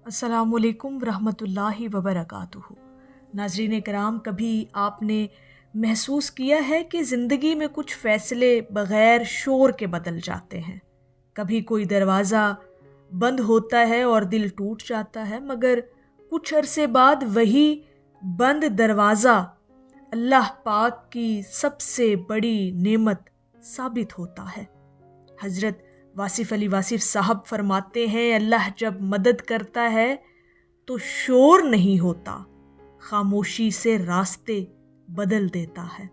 अस्सलाम वालेकुम रहमतुल्लाहि वबरकातुहू। नाज़रीन कराम, कभी आपने महसूस किया है कि ज़िंदगी में कुछ फ़ैसले बग़ैर शोर के बदल जाते हैं? कभी कोई दरवाज़ा बंद होता है और दिल टूट जाता है, मगर कुछ अरसे बाद वही बंद दरवाज़ा अल्लाह पाक की सबसे बड़ी नेमत साबित होता है। हज़रत वासिफ़ अली वासिफ़ साहब फरमाते हैं, अल्लाह जब मदद करता है तो शोर नहीं होता, खामोशी से रास्ते बदल देता है।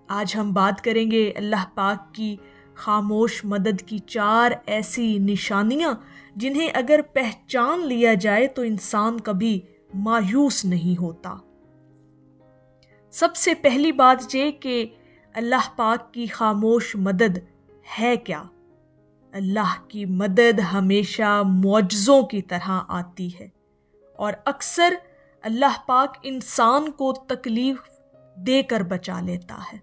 आज हम बात करेंगे अल्लाह पाक की खामोश मदद की 4 ऐसी निशानियां जिन्हें अगर पहचान लिया जाए तो इंसान कभी मायूस नहीं होता। सबसे पहली बात ये कि अल्लाह पाक की खामोश मदद है क्या? अल्लाह की मदद हमेशा मुआजिज़ों की तरह आती है और अक्सर अल्लाह पाक इंसान को तकलीफ देकर बचा लेता है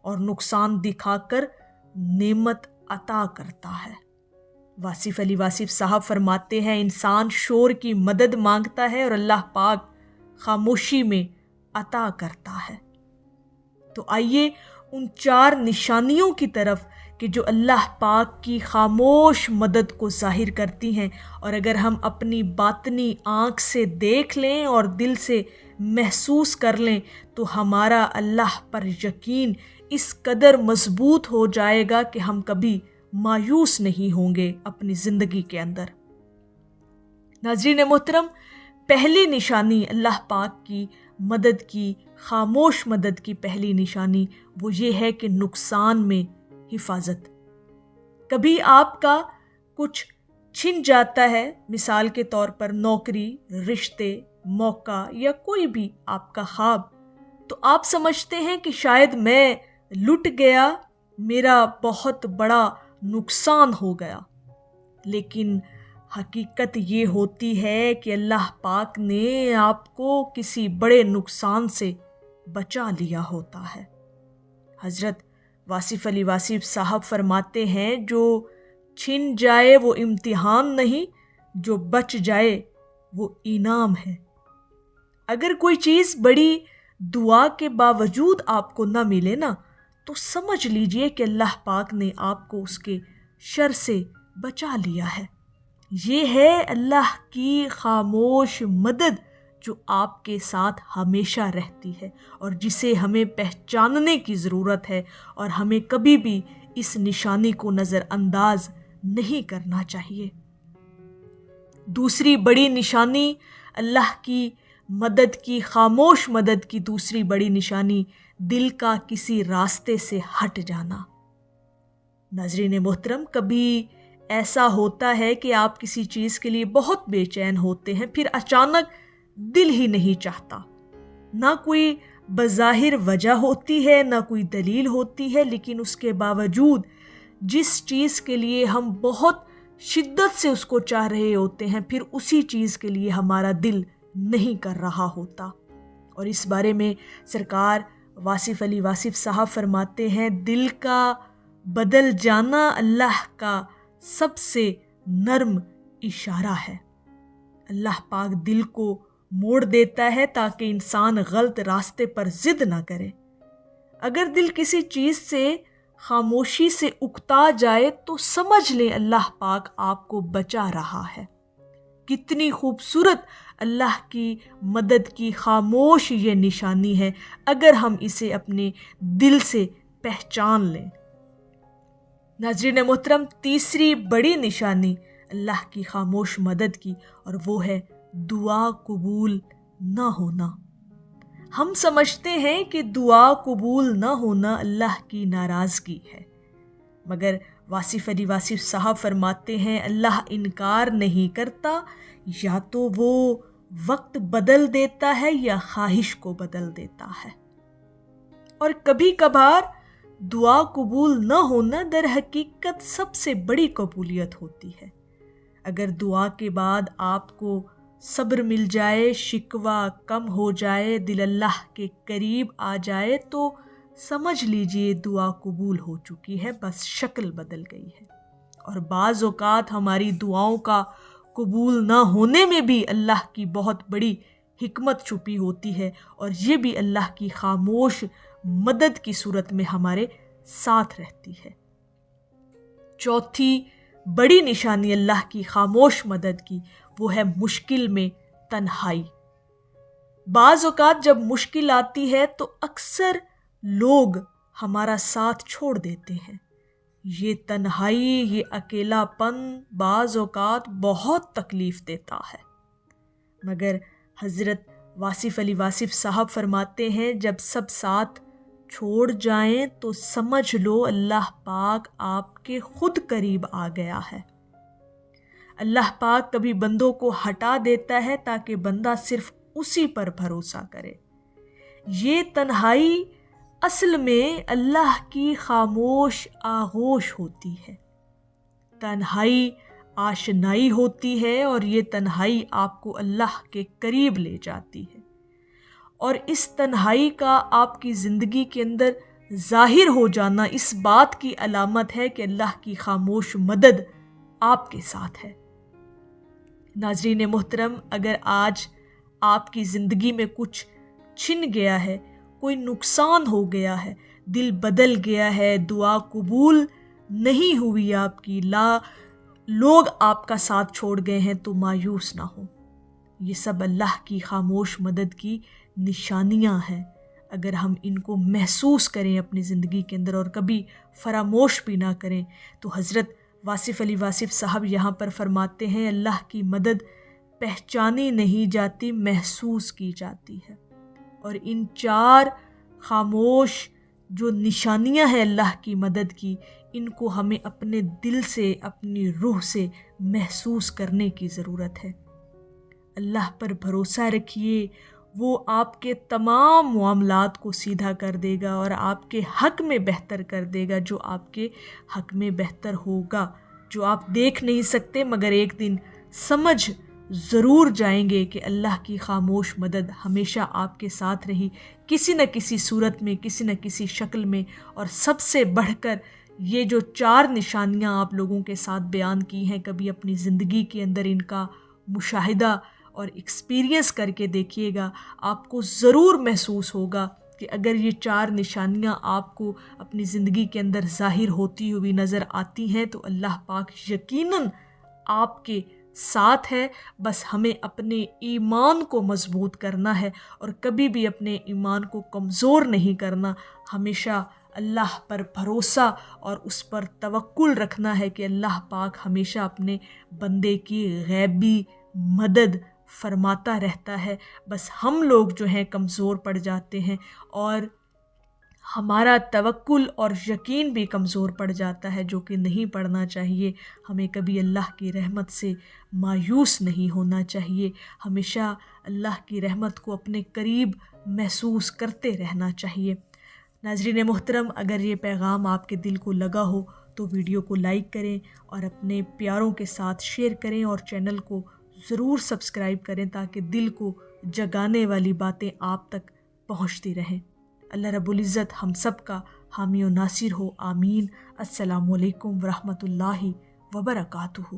और नुकसान दिखाकर नेमत अता करता है। वासिफ़ अली वासिफ़ साहब फरमाते हैं, इंसान शोर की मदद मांगता है और अल्लाह पाक खामोशी में अता करता है। तो आइए उन 4 निशानियों की तरफ कि जो अल्लाह पाक की खामोश मदद को ज़ाहिर करती हैं, और अगर हम अपनी बातनी आँख से देख लें और दिल से महसूस कर लें तो हमारा अल्लाह पर यकीन इस कदर मज़बूत हो जाएगा कि हम कभी मायूस नहीं होंगे अपनी ज़िंदगी के अंदर। नाज़रीन मोहतरम, पहली निशानी अल्लाह पाक की मदद की, खामोश मदद की पहली निशानी वो ये है कि नुकसान में हिफाजत। कभी आपका कुछ छिन जाता है, मिसाल के तौर पर नौकरी, रिश्ते, मौका या कोई भी आपका ख्वाब, तो आप समझते हैं कि शायद मैं लुट गया, मेरा बहुत बड़ा नुकसान हो गया। लेकिन हकीकत ये होती है कि अल्लाह पाक ने आपको किसी बड़े नुकसान से बचा लिया होता है। हज़रत वासिफ़ अली वासिफ़ साहब फरमाते हैं, जो छिन जाए वो इम्तिहान नहीं, जो बच जाए वो इनाम है। अगर कोई चीज़ बड़ी दुआ के बावजूद आपको ना मिले ना, तो समझ लीजिए कि अल्लाह पाक ने आपको उसके शर से बचा लिया है। ये है अल्लाह की खामोश मदद जो आपके साथ हमेशा रहती है और जिसे हमें पहचानने की ज़रूरत है, और हमें कभी भी इस निशानी को नज़रअंदाज नहीं करना चाहिए। दूसरी बड़ी निशानी अल्लाह की मदद की, खामोश मदद की दूसरी बड़ी निशानी दिल का किसी रास्ते से हट जाना। नाज़रीन मोहतरम, कभी ऐसा होता है कि आप किसी चीज़ के लिए बहुत बेचैन होते हैं, फिर अचानक दिल ही नहीं चाहता, ना कोई बज़ाहिर वजह होती है, ना कोई दलील होती है, लेकिन उसके बावजूद जिस चीज़ के लिए हम बहुत शिद्दत से उसको चाह रहे होते हैं, फिर उसी चीज़ के लिए हमारा दिल नहीं कर रहा होता। और इस बारे में सरकार वासिफ़ अली वासिफ़ साहब फरमाते हैं, दिल का बदल जाना अल्लाह का सबसे नर्म इशारा है। अल्लाह पाक दिल को मोड़ देता है ताकि इंसान गलत रास्ते पर जिद ना करे। अगर दिल किसी चीज़ से खामोशी से उकता जाए तो समझ लें अल्लाह पाक आपको बचा रहा है। कितनी खूबसूरत अल्लाह की मदद की खामोश ये निशानी है अगर हम इसे अपने दिल से पहचान लें। नाज़रीन मोहतरम, तीसरी बड़ी निशानी अल्लाह की खामोश मदद की, और वो है दुआ कबूल ना होना। हम समझते हैं कि दुआ कबूल ना होना अल्लाह की नाराज़गी है, मगर वासिफ़ अली वासिफ़ साहब फरमाते हैं, अल्लाह इनकार नहीं करता, या तो वो वक्त बदल देता है या ख्वाहिश को बदल देता है। और कभी कभार दुआ कबूल न होना दर हकीकत सबसे बड़ी कबूलियत होती है। अगर दुआ के बाद आपको सब्र मिल जाए, शिकवा कम हो जाए, दिल अल्लाह के करीब आ जाए, तो समझ लीजिए दुआ कबूल हो चुकी है, बस शक्ल बदल गई है। और बाज़ औक़ात हमारी दुआओं का قبول نہ ہونے میں بھی اللہ کی بہت بڑی حکمت چھپی ہوتی ہے، اور یہ بھی اللہ کی خاموش مدد کی صورت میں ہمارے ساتھ رہتی ہے۔ چوتھی بڑی نشانی اللہ کی خاموش مدد کی وہ ہے مشکل میں تنہائی۔ بعض اوقات جب مشکل آتی ہے تو اکثر لوگ ہمارا ساتھ چھوڑ دیتے ہیں۔ یہ تنہائی، یہ اکیلا پن بعض اوقات بہت تکلیف دیتا ہے، مگر حضرت واصف علی واصف صاحب فرماتے ہیں جب سب ساتھ چھوڑ جائیں تو سمجھ لو اللہ پاک آپ کے خود قریب آ گیا ہے۔ اللہ پاک کبھی بندوں کو ہٹا دیتا ہے تاکہ بندہ صرف اسی پر بھروسہ کرے۔ یہ تنہائی اصل میں اللہ کی خاموش آغوش ہوتی ہے۔ تنہائی آشنائی ہوتی ہے، اور یہ تنہائی آپ کو اللہ کے قریب لے جاتی ہے، اور اس تنہائی کا آپ کی زندگی کے اندر ظاہر ہو جانا اس بات کی علامت ہے کہ اللہ کی خاموش مدد آپ کے ساتھ ہے۔ ناظرین محترم، اگر آج آپ کی زندگی میں کچھ چھن گیا ہے، کوئی نقصان ہو گیا ہے، دل بدل گیا ہے، دعا قبول نہیں ہوئی آپ کی، لوگ آپ کا ساتھ چھوڑ گئے ہیں، تو مایوس نہ ہو۔ یہ سب اللہ کی خاموش مدد کی نشانیاں ہیں۔ اگر ہم ان کو محسوس کریں اپنی زندگی کے اندر اور کبھی فراموش بھی نہ کریں، تو حضرت واصف علی واصف صاحب یہاں پر فرماتے ہیں اللہ کی مدد پہچانی نہیں جاتی، محسوس کی جاتی ہے۔ اور ان چار خاموش جو نشانیاں ہیں اللہ کی مدد کی، ان کو ہمیں اپنے دل سے، اپنی روح سے محسوس کرنے کی ضرورت ہے۔ اللہ پر بھروسہ رکھیے، وہ آپ کے تمام معاملات کو سیدھا کر دے گا اور آپ کے حق میں بہتر کر دے گا، جو آپ کے حق میں بہتر ہوگا، جو آپ دیکھ نہیں سکتے مگر ایک دن سمجھ ضرور جائیں گے کہ اللہ کی خاموش مدد ہمیشہ آپ کے ساتھ رہی، کسی نہ کسی صورت میں، کسی نہ کسی شکل میں۔ اور سب سے بڑھ کر یہ جو چار نشانیاں آپ لوگوں کے ساتھ بیان کی ہیں، کبھی اپنی زندگی کے اندر ان کا مشاہدہ اور ایکسپیرینس کر کے دیکھیے گا، آپ کو ضرور محسوس ہوگا کہ اگر یہ چار نشانیاں آپ کو اپنی زندگی کے اندر ظاہر ہوتی ہوئی نظر آتی ہیں تو اللہ پاک یقیناً آپ کے ساتھ ہے۔ بس ہمیں اپنے ایمان کو مضبوط کرنا ہے اور کبھی بھی اپنے ایمان کو کمزور نہیں کرنا، ہمیشہ اللہ پر بھروسہ اور اس پر توکل رکھنا ہے کہ اللہ پاک ہمیشہ اپنے بندے کی غیبی مدد فرماتا رہتا ہے۔ بس ہم لوگ جو ہیں کمزور پڑ جاتے ہیں، اور ہمارا توکل اور یقین بھی کمزور پڑ جاتا ہے، جو کہ نہیں پڑنا چاہیے۔ ہمیں کبھی اللہ کی رحمت سے مایوس نہیں ہونا چاہیے، ہمیشہ اللہ کی رحمت کو اپنے قریب محسوس کرتے رہنا چاہیے۔ ناظرین محترم، اگر یہ پیغام آپ کے دل کو لگا ہو تو ویڈیو کو لائک کریں اور اپنے پیاروں کے ساتھ شیئر کریں، اور چینل کو ضرور سبسکرائب کریں تاکہ دل کو جگانے والی باتیں آپ تک پہنچتی رہیں۔ اللہ رب العزت ہم سب کا حامی و ناصر ہو، آمین۔ السلام علیکم ورحمۃ اللہ وبرکاتہ۔